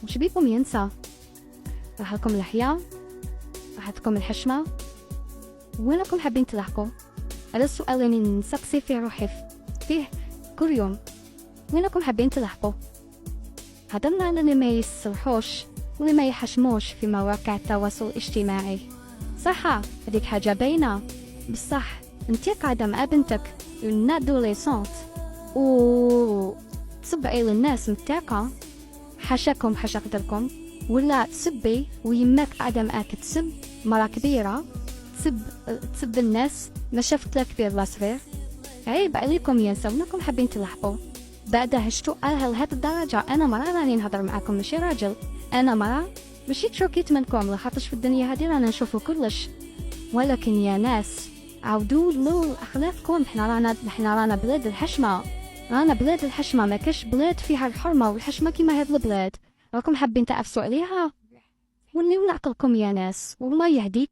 وش بيكم ينسى؟ راح لكم الحياة، راح لكم الحشمة، وينكم حابين تلحقوا؟ هذا السؤال اللي نسقسي فيه روحي فيه كل يوم. وينكم حابين تلحقوا؟ هذا المعنى اللي ما يصلحوش واللي ما يحشموش في مواقع التواصل الاجتماعي. صح هذيك حاجة باينة، بصح انتي قاعدة مع بنتك une adolescente و تسبعي للناس متاعك، حاشاكم حاشا قدركم، ولا تسبي ويماك قاعدة معاك تسب مرة كبيرة، تسب الناس ما شافت لا كبير لا صغير. عيب عليكم يا سونكم حابين تلحقوا. بعد هشتو لهاد الدرجة أنا مرة راني نهضر معاكم ماشي راجل، أنا مرة ماشي تشوكيت منكم لخاطرش في الدنيا هادي رانا نشوفو كلش، ولكن يا ناس عاودوا له أخلاقكم. حنا رانا بلاد الحشمة، رانا بلاد الحشمة، ما كاش بلاد فيها الحرمة والحشمة كيما هاد البلاد. راكم حابين تعفسوا عليها؟ ونيو نعقلكم يا ناس والله يهديك.